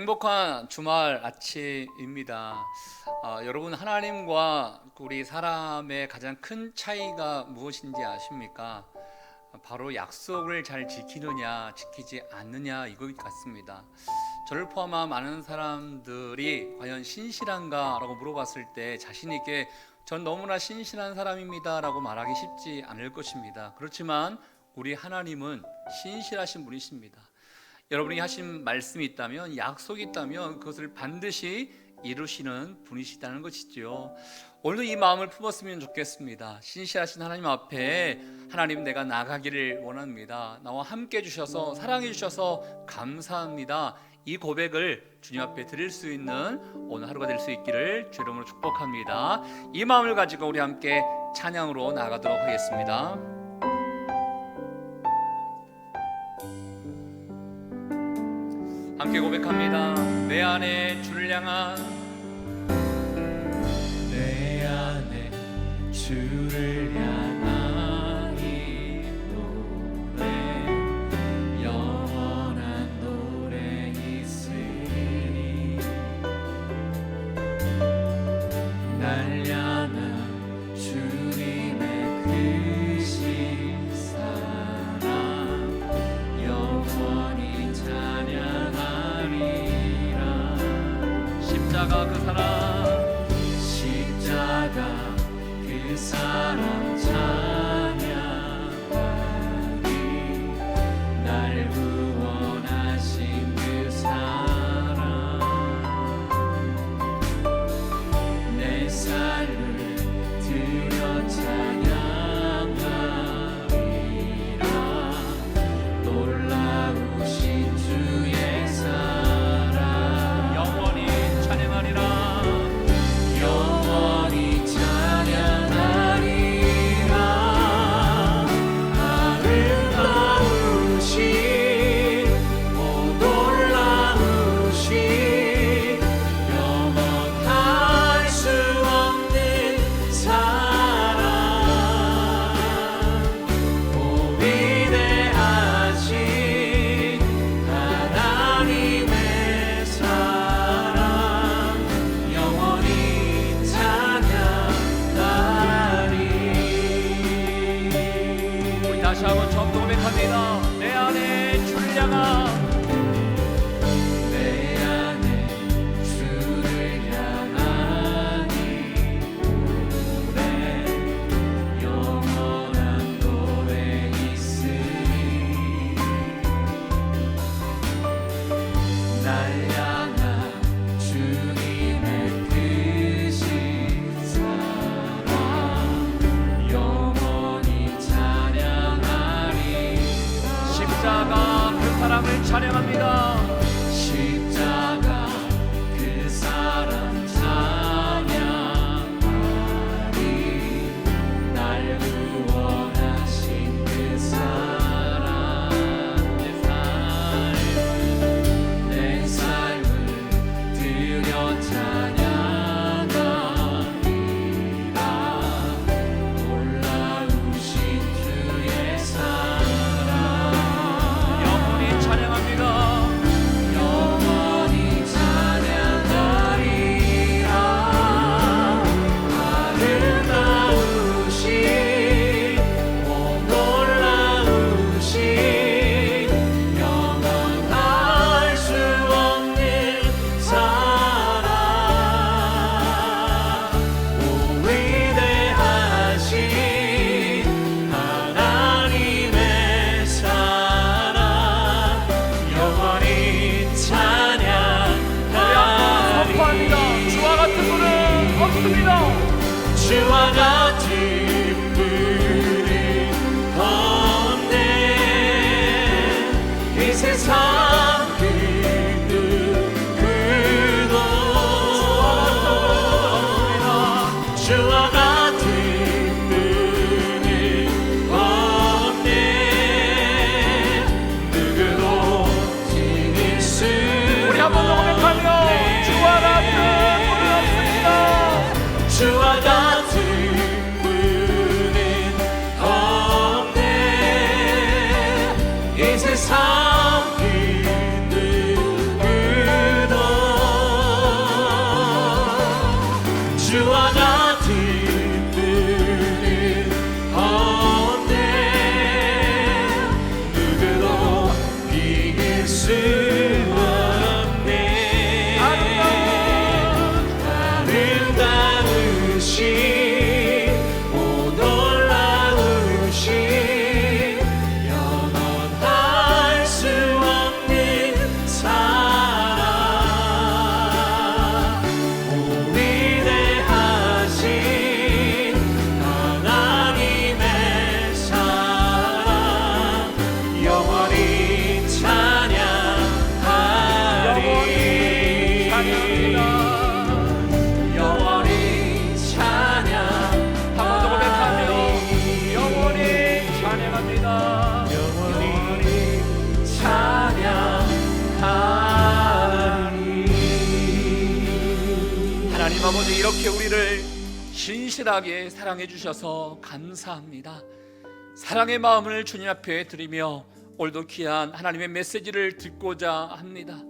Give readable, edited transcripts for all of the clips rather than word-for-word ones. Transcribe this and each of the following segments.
행복한 주말 아침입니다. 여러분, 하나님과 우리 사람의 가장 큰 차이가 무엇인지 아십니까? 바로 약속을 잘 지키느냐 지키지 않느냐 이것 같습니다. 저를 포함한 많은 사람들이 과연 신실한가 라고 물어봤을 때 자신 있게 전 너무나 신실한 사람입니다 라고 말하기 쉽지 않을 것입니다. 그렇지만 우리 하나님은 신실하신 분이십니다. 여러분이 하신 말씀이 있다면, 약속이 있다면 그것을 반드시 이루시는 분이시다는 것이죠. 오늘도 이 마음을 품었으면 좋겠습니다. 신실하신 하나님 앞에 하나님, 내가 나가기를 원합니다. 나와 함께 해주셔서 사랑해 주셔서 감사합니다. 이 고백을 주님 앞에 드릴 수 있는 오늘 하루가 될 수 있기를 주 이름으로 축복합니다. 이 마음을 가지고 우리 함께 찬양으로 나가도록 하겠습니다. 함께 고백합니다. 내 안에 주를 향한, 내 안에 주를 향한 이 노래, 영원한 노래 있으니 날 향한 주님의 크신 사랑 영원히 찬양하리라. 십자가 그 사랑, 십자가 그 사랑 찬양하리. 날 구원하신 그 사랑 내 삶을 드려 찬양하리라. 놀라우신 주의 사랑 영원히 찬양하리라. 영원히 찬양하리라. 아름다우신 오 놀라우신 영원할 수 없는 사랑 오 위대하신 하나님의 사랑 영원히 찬양하리. 우리 다시 한번 처음부터 고백합니다. 내 안에 주를 향한, 내 안에 주를 향한 이 노래, 영원한 노래 있으니 날 향한 주님의 크신 사랑 영원히 찬양하리. 십자가 그 사랑을 찬양합니다. 십자가 그 사랑 찬양하리. 날 구원하신 그 사랑 내 삶을 드려 찬양하리라. 놀라우신 주의 사랑 영원히 찬양합니다. 영원히 찬양하리라. 아름다우신 오 놀라우신 영원할 수 없는 사랑 오 위대하신 하나님의 사랑 영원히 선포합니다. 찬양하리. 주와 같은 분은 없습니다. 주와 같은 분은 없네. 이 세상 그 누구도 주와 같은 분은 없네. 누구도 지닐 수 우리 한 번 더 고백하며 주와 같은 분은 없습니다. 주와 같은 분은 없네. 이 세상 그 누구도 아버지, 이렇게 우리를 신실하게 사랑해 주셔서 감사합니다. 사랑의 마음을 주님 앞에 드리며 오늘도 귀한 하나님의 메시지를 듣고자 합니다.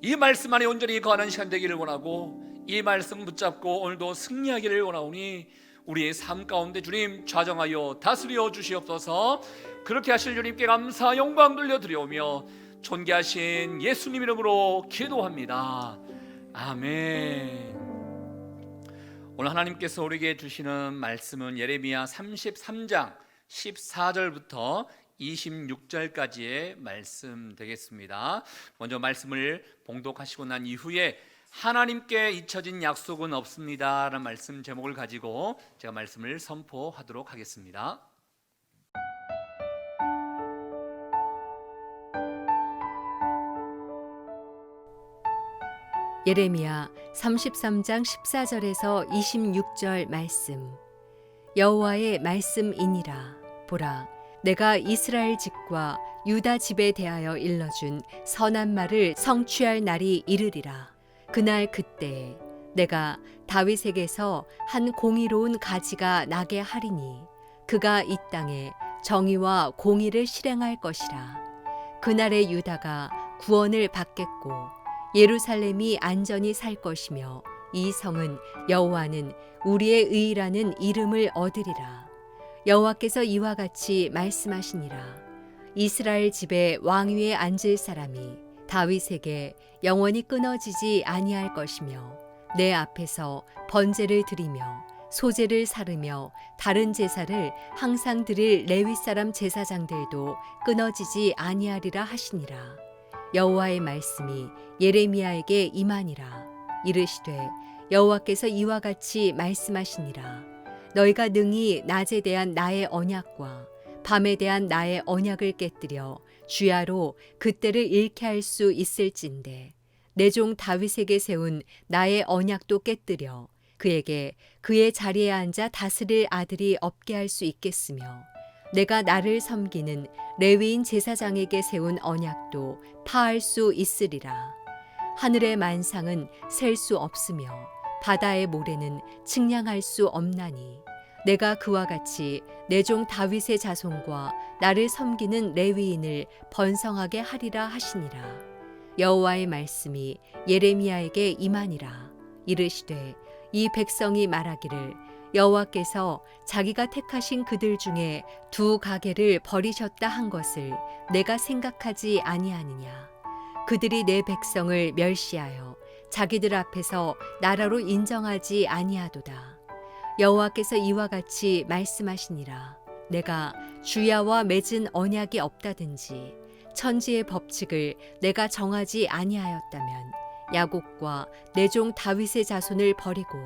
이 말씀 안에 온전히 거하는 시간 되기를 원하고, 이 말씀 붙잡고 오늘도 승리하기를 원하오니 우리의 삶 가운데 주님 좌정하여 다스려 주시옵소서. 그렇게 하실 주님께 감사 영광 돌려드리오며 존귀하신 예수님 이름으로 기도합니다. 아멘. 오늘 하나님께서 우리에게 주시는 말씀은 예레미야 33장 14절부터 26절까지의 말씀 되겠습니다. 먼저 말씀을 봉독하시고 난 이후에 하나님께 잊혀진 약속은 없습니다 라는 말씀 제목을 가지고 제가 말씀을 선포하도록 하겠습니다. 예레미야 33장 14절에서 26절 말씀. 여호와의 말씀이니라. 보라, 내가 이스라엘 집과 유다 집에 대하여 일러준 선한 말을 성취할 날이 이르리라. 그날 그때에 내가 다윗에게서 한 공의로운 가지가 나게 하리니 그가 이 땅에 정의와 공의를 실행할 것이라. 그날에 유다가 구원을 받겠고 예루살렘이 안전히 살 것이며 이 성은 여호와는 우리의 의라는 이름을 얻으리라. 여호와께서 이와 같이 말씀하시니라. 이스라엘 집에 왕위에 앉을 사람이 다윗에게 영원히 끊어지지 아니할 것이며 내 앞에서 번제를 드리며 소제를 사르며 다른 제사를 항상 드릴 레위 사람 제사장들도 끊어지지 아니하리라 하시니라. 여호와의 말씀이 예레미야에게 임하니라. 이르시되 여호와께서 이와 같이 말씀하시니라. 너희가 능히 낮에 대한 나의 언약과 밤에 대한 나의 언약을 깨뜨려 주야로 그때를 잃게 할 수 있을진데 내 종 다윗에게 세운 나의 언약도 깨뜨려 그에게 그의 자리에 앉아 다스릴 아들이 없게 할 수 있겠으며 내가 나를 섬기는 레위인 제사장에게 세운 언약도 파할 수 있으리라. 하늘의 만상은 셀 수 없으며 바다의 모래는 측량할 수 없나니 내가 그와 같이 내 종 다윗의 자손과 나를 섬기는 레위인을 번성하게 하리라 하시니라. 여호와의 말씀이 예레미야에게 임하니라. 이르시되 이 백성이 말하기를 여호와께서 자기가 택하신 그들 중에 두 가게를 버리셨다 한 것을 내가 생각하지 아니하느냐. 그들이 내 백성을 멸시하여 자기들 앞에서 나라로 인정하지 아니하도다. 여호와께서 이와 같이 말씀하시니라. 내가 주야와 맺은 언약이 없다든지 천지의 법칙을 내가 정하지 아니하였다면 야곱과 내 종 다윗의 자손을 버리고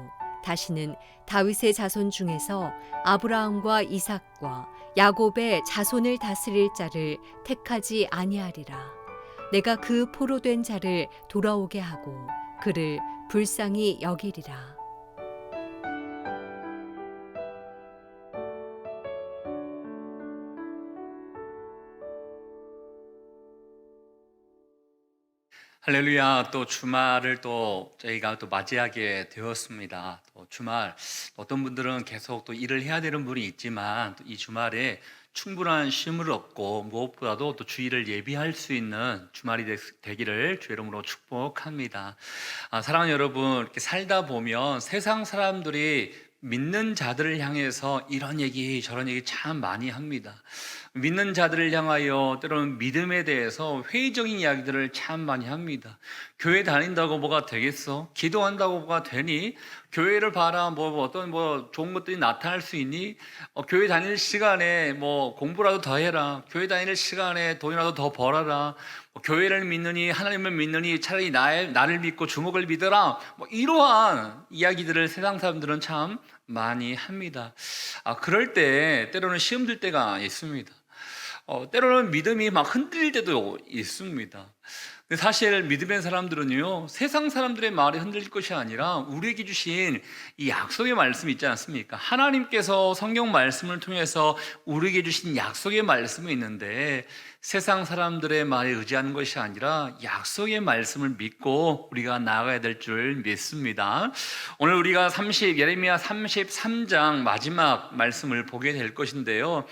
다시는 다윗의 자손 중에서 아브라함과 이삭과 야곱의 자손을 다스릴 자를 택하지 아니하리라. 내가 그 포로된 자를 돌아오게 하고 그를 불쌍히 여기리라. 할렐루야. 또 주말을 또 저희가 또 맞이하게 되었습니다. 또 주말, 어떤 분들은 계속 또 일을 해야 되는 분이 있지만 또 이 주말에 충분한 쉼을 얻고 무엇보다도 또 주일을 예비할 수 있는 주말이 되기를 주 이름으로 축복합니다. 사랑하는 여러분, 이렇게 살다 보면 세상 사람들이 믿는 자들을 향해서 이런 얘기 저런 얘기 참 많이 합니다. 믿는 자들을 향하여 때로는 믿음에 대해서 회의적인 이야기들을 참 많이 합니다. 교회 다닌다고 뭐가 되겠어? 기도한다고 뭐가 되니? 교회를 봐라, 어떤 좋은 것들이 나타날 수 있니? 교회 다닐 시간에 공부라도 더 해라. 교회 다닐 시간에 돈이라도 더 벌어라. 교회를 믿느니 하나님을 믿느니 차라리 나를 믿고 주목을 믿어라. 이러한 이야기들을 세상 사람들은 참 많이 합니다. 그럴 때 때로는 시험 들 때가 있습니다. 때로는 믿음이 막 흔들릴 때도 있습니다. 근데 사실 믿음의 사람들은요, 세상 사람들의 말에 흔들릴 것이 아니라 우리에게 주신 이 약속의 말씀이 있지 않습니까? 하나님께서 성경 말씀을 통해서 우리에게 주신 약속의 말씀이 있는데, 세상 사람들의 말에 의지하는 것이 아니라 약속의 말씀을 믿고 우리가 나아가야 될 줄 믿습니다. 오늘 우리가 예레미야 33장 마지막 말씀을 보게 될 것인데요,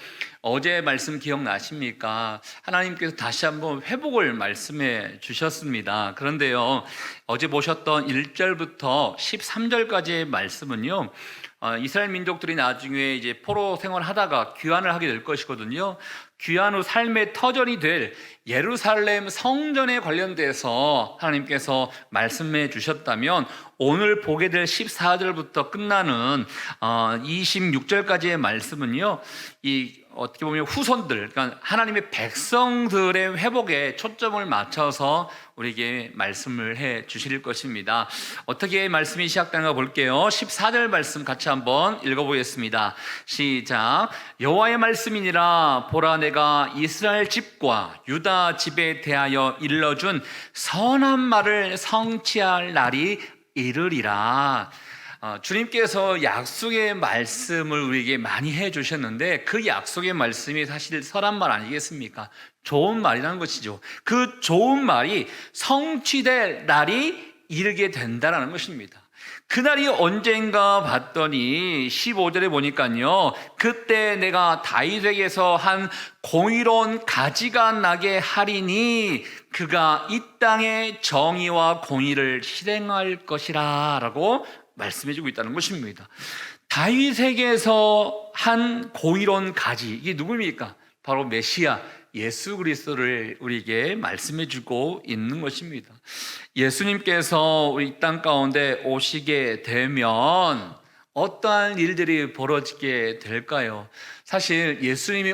어제 말씀 기억나십니까? 하나님께서 다시 한번 회복을 말씀해 주셨습니다. 그런데요, 어제 보셨던 1절부터 13절까지의 말씀은요, 이스라엘 민족들이 나중에 이제 포로 생활하다가 귀환을 하게 될 것이거든요. 귀환 후 삶의 터전이 될 예루살렘 성전에 관련돼서 하나님께서 말씀해 주셨다면, 오늘 보게 될 14절부터 끝나는 26절까지의 말씀은요, 어떻게 보면 후손들, 그러니까 하나님의 백성들의 회복에 초점을 맞춰서 우리에게 말씀을 해 주실 것입니다. 어떻게 말씀이 시작되는가 볼게요. 14절 말씀 같이 한번 읽어보겠습니다. 시작. 여호와의 말씀이니라. 보라, 내가 이스라엘 집과 유다 집에 대하여 일러준 선한 말을 성취할 날이 이르리라. 주님께서 약속의 말씀을 우리에게 많이 해주셨는데, 그 약속의 말씀이 사실 선한 말 아니겠습니까? 좋은 말이라는 것이죠. 그 좋은 말이 성취될 날이 이르게 된다는 것입니다. 그날이 언젠가 봤더니 15절에 보니까요, 그때 내가 다윗에게서 한 공의로운 가지가 나게 하리니 그가 이 땅에 정의와 공의를 실행할 것이라 라고 말씀해주고 있다는 것입니다. 다윗에게서 한 공의로운 가지, 이게 누굽니까? 바로 메시아 예수 그리스도를 우리에게 말씀해주고 있는 것입니다. 예수님께서 우리 이 땅 가운데 오시게 되면 어떠한 일들이 벌어지게 될까요? 사실 예수님이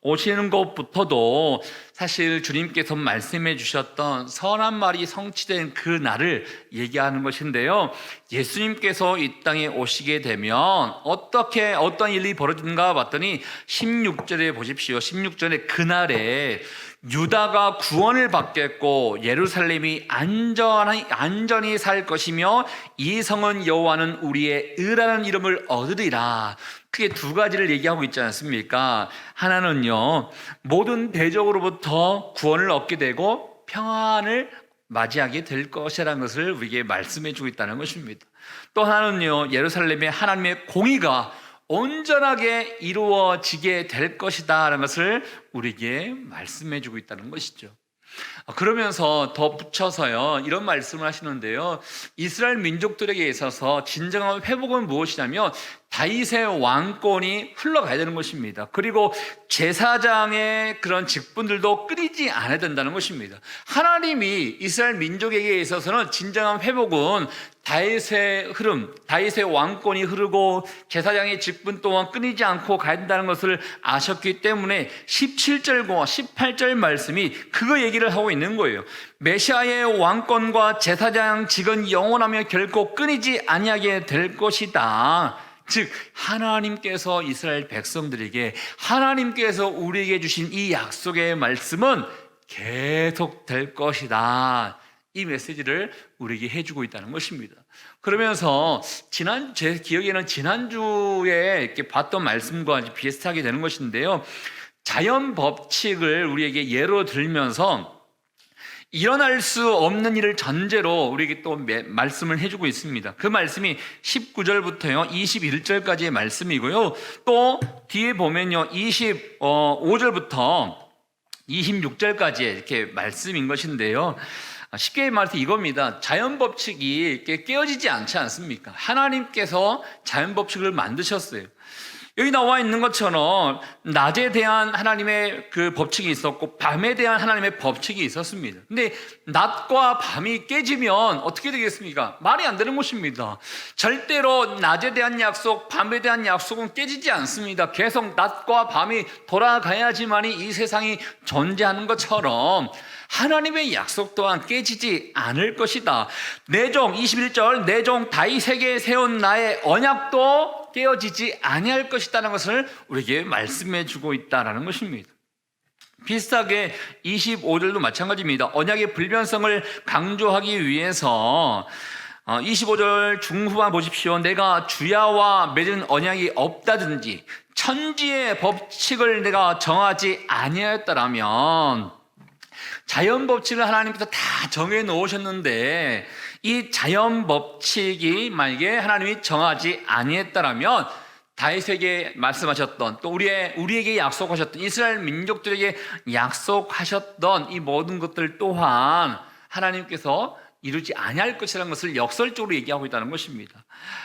오시는 것부터도 사실 주님께서 말씀해 주셨던 선한 말이 성취된 그 날을 얘기하는 것인데요, 예수님께서 이 땅에 오시게 되면 어떤 일이 벌어지는가 봤더니 16절에 보십시오. 16절에 그날에 유다가 구원을 받겠고 예루살렘이 안전히 살 것이며 이 성은 여호와는 우리의 의라는 이름을 얻으리라. 크게 두 가지를 얘기하고 있지 않습니까? 하나는요, 모든 대적으로부터 구원을 얻게 되고 평안을 맞이하게 될 것이라는 것을 우리에게 말씀해 주고 있다는 것입니다. 또 하나는요, 예루살렘에 하나님의 공의가 온전하게 이루어지게 될 것이다 라는 것을 우리에게 말씀해 주고 있다는 것이죠. 그러면서 더 붙여서요, 이런 말씀을 하시는데요, 이스라엘 민족들에게 있어서 진정한 회복은 무엇이냐면 다윗의 왕권이 흘러가야 되는 것입니다. 그리고 제사장의 그런 직분들도 끊이지 않아야 된다는 것입니다. 하나님이 이스라엘 민족에게 있어서는 진정한 회복은 다윗의 흐름, 다윗의 왕권이 흐르고 제사장의 직분 또한 끊이지 않고 가야 된다는 것을 아셨기 때문에 17절과 18절 말씀이 그거 얘기를 하고 있는 거예요. 메시아의 왕권과 제사장직은 영원하며 결코 끊이지 아니하게 될 것이다. 즉 하나님께서 이스라엘 백성들에게, 하나님께서 우리에게 주신 이 약속의 말씀은 계속될 것이다. 이 메시지를 우리에게 해주고 있다는 것입니다. 그러면서 제 기억에는 지난주에 이렇게 봤던 말씀과 비슷하게 되는 것인데요, 자연 법칙을 우리에게 예로 들면서 일어날 수 없는 일을 전제로 우리에게 또 말씀을 해주고 있습니다. 그 말씀이 19절부터요 21절까지의 말씀이고요, 또 뒤에 보면요 25절부터 26절까지 이렇게 말씀인 것인데요, 쉽게 말해서 이겁니다. 자연 법칙이 이렇게 깨어지지 않지 않습니까? 하나님께서 자연 법칙을 만드셨어요. 여기 나와 있는 것처럼 낮에 대한 하나님의 그 법칙이 있었고 밤에 대한 하나님의 법칙이 있었습니다. 근데 낮과 밤이 깨지면 어떻게 되겠습니까? 말이 안 되는 것입니다. 절대로 낮에 대한 약속, 밤에 대한 약속은 깨지지 않습니다. 계속 낮과 밤이 돌아가야지만이 이 세상이 존재하는 것처럼 하나님의 약속 또한 깨지지 않을 것이다. 내 종 21절, 내 종 다윗에게 세운 나의 언약도 깨어지지 아니할 것이라는 것을 우리에게 말씀해 주고 있다는 것입니다. 비슷하게 25절도 마찬가지입니다. 언약의 불변성을 강조하기 위해서 25절 중후반 보십시오. 내가 주야와 맺은 언약이 없다든지 천지의 법칙을 내가 정하지 아니하였다라면, 자연 법칙을 하나님께서 다 정해 놓으셨는데 이 자연 법칙이 만약에 하나님이 정하지 아니했다라면 다윗에게 말씀하셨던, 또 우리에게 약속하셨던, 이스라엘 민족들에게 약속하셨던 이 모든 것들 또한 하나님께서 이루지 아니할 것이라는 것을 역설적으로 얘기하고 있다는 것입니다.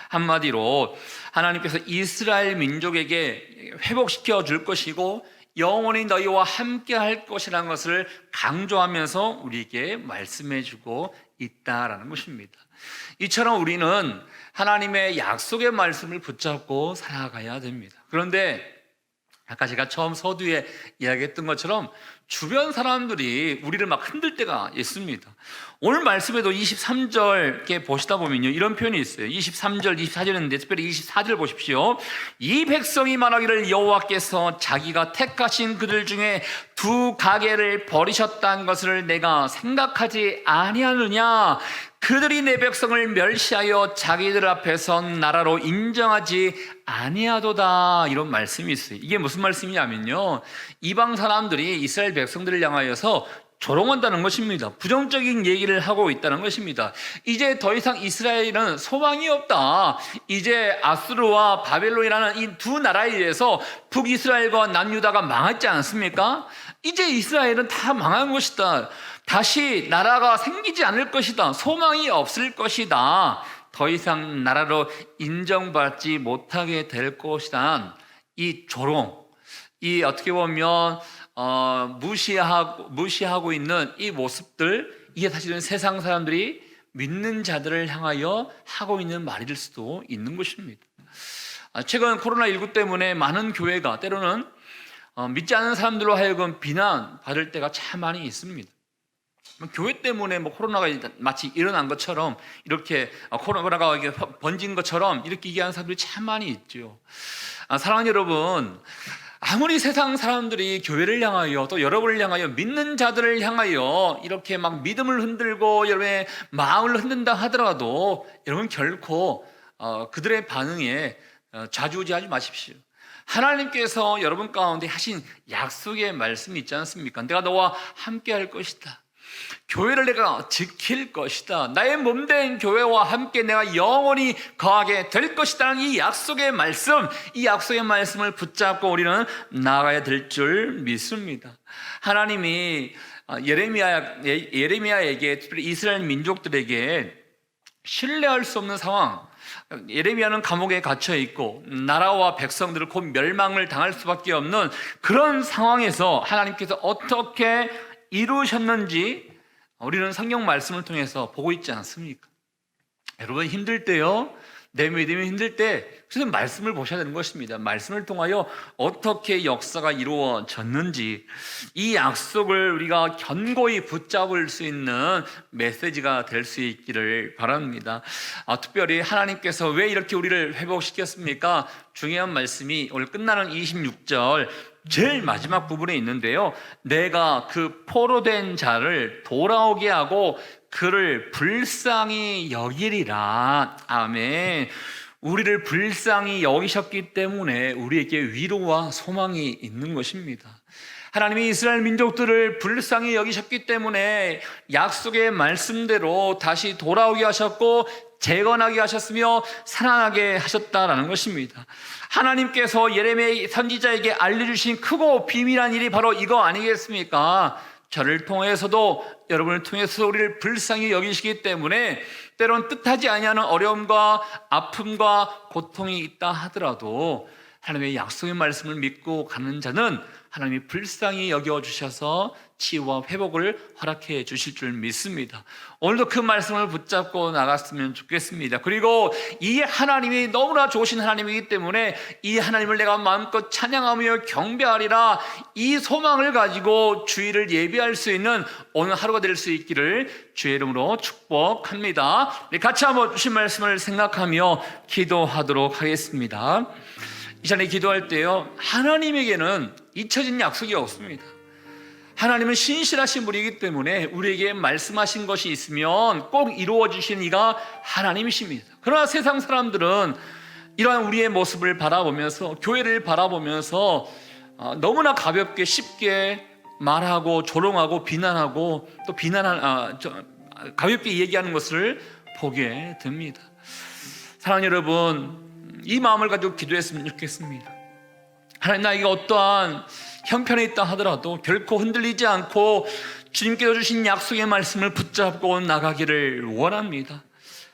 한마디로 하나님께서 이스라엘 민족에게 회복시켜 줄 것이고 영원히 너희와 함께 할 것이라는 것을 강조하면서 우리에게 말씀해 주고 있다라는 것입니다. 이처럼 우리는 하나님의 약속의 말씀을 붙잡고 살아가야 됩니다. 그런데 아까 제가 처음 서두에 이야기했던 것처럼 주변 사람들이 우리를 막 흔들 때가 있습니다. 오늘 말씀에도 23절 이렇게 보시다 보면요, 이런 표현이 있어요. 23절, 24절인데 특별히 24절 보십시오. 이 백성이 말하기를 여호와께서 자기가 택하신 그들 중에 두 가게를 버리셨다는 것을 내가 생각하지 아니하느냐. 그들이 내 백성을 멸시하여 자기들 앞에서 나라로 인정하지 아니하도다. 이런 말씀이 있어요. 이게 무슨 말씀이냐면요, 이방 사람들이 이스라엘 백성들을 향하여서 조롱한다는 것입니다. 부정적인 얘기를 하고 있다는 것입니다. 이제 더 이상 이스라엘은 소망이 없다. 이제 아수르와 바벨론이라는 이 두 나라에 의해서 북이스라엘과 남유다가 망했지 않습니까? 이제 이스라엘은 다 망한 것이다. 다시 나라가 생기지 않을 것이다. 소망이 없을 것이다. 더 이상 나라로 인정받지 못하게 될 것이다. 이 조롱, 이 어떻게 보면 무시하고 있는 이 모습들, 이게 사실은 세상 사람들이 믿는 자들을 향하여 하고 있는 말일 수도 있는 것입니다. 최근 코로나19 때문에 많은 교회가 때로는 믿지 않는 사람들로 하여금 비난받을 때가 참 많이 있습니다. 교회 때문에 코로나가 마치 일어난 것처럼, 이렇게 코로나가 번진 것처럼 이렇게 얘기하는 사람들이 참 많이 있죠. 사랑하는 여러분, 아무리 세상 사람들이 교회를 향하여, 또 여러분을 향하여, 믿는 자들을 향하여 이렇게 막 믿음을 흔들고 여러분의 마음을 흔든다 하더라도 여러분 결코 그들의 반응에 좌지우지하지 마십시오. 하나님께서 여러분 가운데 하신 약속의 말씀이 있지 않습니까? 내가 너와 함께 할 것이다. 교회를 내가 지킬 것이다. 나의 몸된 교회와 함께 내가 영원히 거하게 될 것이다는 이 약속의 말씀, 이 약속의 말씀을 붙잡고 우리는 나아가야 될 줄 믿습니다. 하나님이 예레미야에게, 특별히 이스라엘 민족들에게 신뢰할 수 없는 상황, 예레미야는 감옥에 갇혀 있고 나라와 백성들을 곧 멸망을 당할 수밖에 없는 그런 상황에서 하나님께서 어떻게 이루셨는지 우리는 성경 말씀을 통해서 보고 있지 않습니까? 여러분 힘들 때요, 내 믿음이 힘들 때 그래서 말씀을 보셔야 되는 것입니다. 말씀을 통하여 어떻게 역사가 이루어졌는지, 이 약속을 우리가 견고히 붙잡을 수 있는 메시지가 될 수 있기를 바랍니다. 특별히 하나님께서 왜 이렇게 우리를 회복시켰습니까? 중요한 말씀이 오늘 끝나는 26절 제일 마지막 부분에 있는데요, 내가 그 포로된 자를 돌아오게 하고 그를 불쌍히 여기리라. 아멘. 우리를 불쌍히 여기셨기 때문에 우리에게 위로와 소망이 있는 것입니다. 하나님이 이스라엘 민족들을 불쌍히 여기셨기 때문에 약속의 말씀대로 다시 돌아오게 하셨고 재건하게 하셨으며 살아나게 하셨다라는 것입니다. 하나님께서 예레미야 선지자에게 알려주신 크고 비밀한 일이 바로 이거 아니겠습니까? 저를 통해서도, 여러분을 통해서 우리를 불쌍히 여기시기 때문에 때론 뜻하지 아니하는 어려움과 아픔과 고통이 있다 하더라도 하나님의 약속의 말씀을 믿고 가는 자는 하나님이 불쌍히 여겨주셔서 치유와 회복을 허락해 주실 줄 믿습니다. 오늘도 그 말씀을 붙잡고 나갔으면 좋겠습니다. 그리고 이 하나님이 너무나 좋으신 하나님이기 때문에 이 하나님을 내가 마음껏 찬양하며 경배하리라, 이 소망을 가지고 주일을 예배할 수 있는 오늘 하루가 될 수 있기를 주의 이름으로 축복합니다. 같이 한번 주신 말씀을 생각하며 기도하도록 하겠습니다. 이 시간에 기도할 때요, 하나님에게는 잊혀진 약속이 없습니다. 하나님은 신실하신 분이기 때문에 우리에게 말씀하신 것이 있으면 꼭 이루어 주시는 이가 하나님이십니다. 그러나 세상 사람들은 이러한 우리의 모습을 바라보면서, 교회를 바라보면서 너무나 가볍게 쉽게 말하고 조롱하고 비난하고 또 가볍게 얘기하는 것을 보게 됩니다. 사랑하는 여러분, 이 마음을 가지고 기도했으면 좋겠습니다. 하나님, 나에게 어떠한 형편에 있다 하더라도 결코 흔들리지 않고 주님께서 주신 약속의 말씀을 붙잡고 나가기를 원합니다.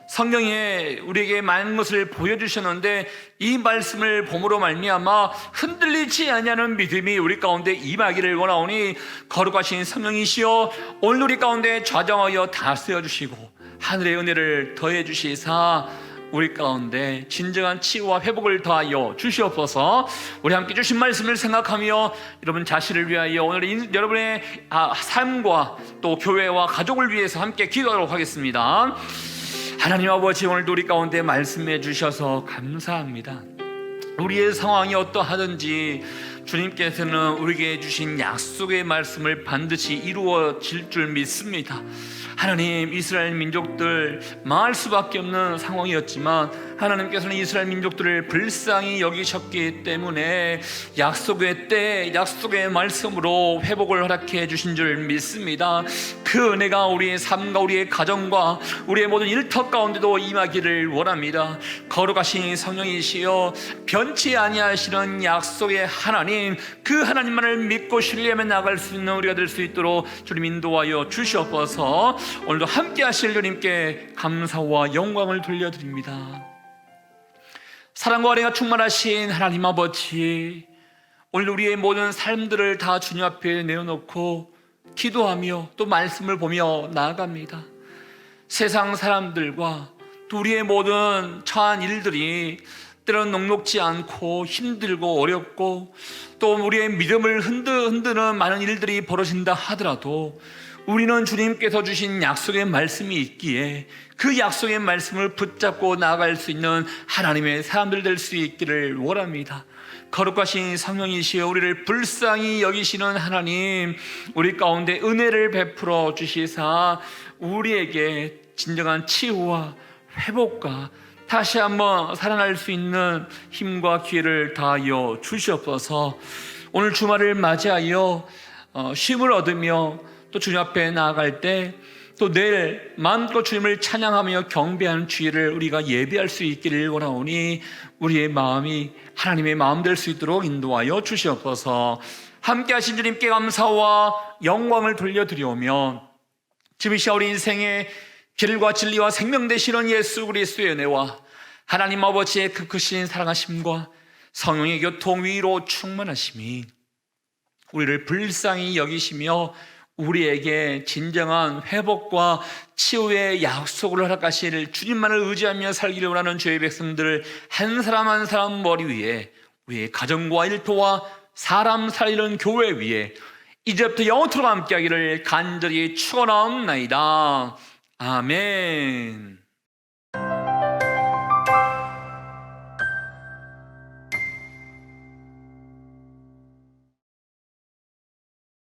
성경에 우리에게 많은 것을 보여주셨는데 이 말씀을 봄으로 말미암아 흔들리지 아니하는 믿음이 우리 가운데 임하기를 원하오니, 거룩하신 성령이시여 오늘 우리 가운데 좌정하여 다스려 주시고 하늘의 은혜를 더해 주시사 우리 가운데 진정한 치유와 회복을 더하여 주시옵소서. 우리 함께 주신 말씀을 생각하며 여러분 자신을 위하여 오늘 여러분의 삶과 또 교회와 가족을 위해서 함께 기도하도록 하겠습니다. 하나님 아버지, 오늘도 우리 가운데 말씀해 주셔서 감사합니다. 우리의 상황이 어떠하든지 주님께서는 우리에게 주신 약속의 말씀을 반드시 이루어질 줄 믿습니다. 하나님, 이스라엘 민족들 망할 수밖에 없는 상황이었지만 하나님께서는 이스라엘 민족들을 불쌍히 여기셨기 때문에 약속의 때, 약속의 말씀으로 회복을 허락해 주신 줄 믿습니다. 그 은혜가 우리의 삶과 우리의 가정과 우리의 모든 일터 가운데도 임하기를 원합니다. 거룩하신 성령이시여 변치 아니하시는 약속의 하나님, 그 하나님만을 믿고 신뢰하며 나갈 수 있는 우리가 될 수 있도록 주님 인도하여 주시옵소서. 오늘도 함께 하실 주님께 감사와 영광을 돌려드립니다. 사랑과 은혜가 충만하신 하나님 아버지, 오늘 우리의 모든 삶들을 다 주님 앞에 내어놓고 기도하며 또 말씀을 보며 나아갑니다. 세상 사람들과 또 우리의 모든 처한 일들이 때로는 녹록지 않고 힘들고 어렵고 또 우리의 믿음을 흔드는 많은 일들이 벌어진다 하더라도 우리는 주님께서 주신 약속의 말씀이 있기에 그 약속의 말씀을 붙잡고 나아갈 수 있는 하나님의 사람들 될 수 있기를 원합니다. 거룩하신 성령이시여 우리를 불쌍히 여기시는 하나님, 우리 가운데 은혜를 베풀어 주시사 우리에게 진정한 치유와 회복과 다시 한번 살아날 수 있는 힘과 기회를 다하여 주시옵소서. 오늘 주말을 맞이하여 쉼을 얻으며 또 주님 앞에 나아갈 때 또 내일 마음껏 주님을 찬양하며 경배하는 주일을 우리가 예배할 수 있기를 원하오니 우리의 마음이 하나님의 마음 될 수 있도록 인도하여 주시옵소서. 함께 하신 주님께 감사와 영광을 돌려드리오며 지금 이 시간 우리 인생의 길과 진리와 생명 되시는 예수 그리스도의 은혜와 하나님 아버지의 그 크신 사랑하심과 성령의 교통 위로 충만하심이 우리를 불쌍히 여기시며 우리에게 진정한 회복과 치유의 약속을 허락하실 주님만을 의지하며 살기를 원하는 주의 백성들을 한 사람 한 사람 머리 위에, 우리의 가정과 일터와 사람 살리는 교회 위에 이제부터 영원토록 함께하기를 간절히 축원하옵나이다. 아멘.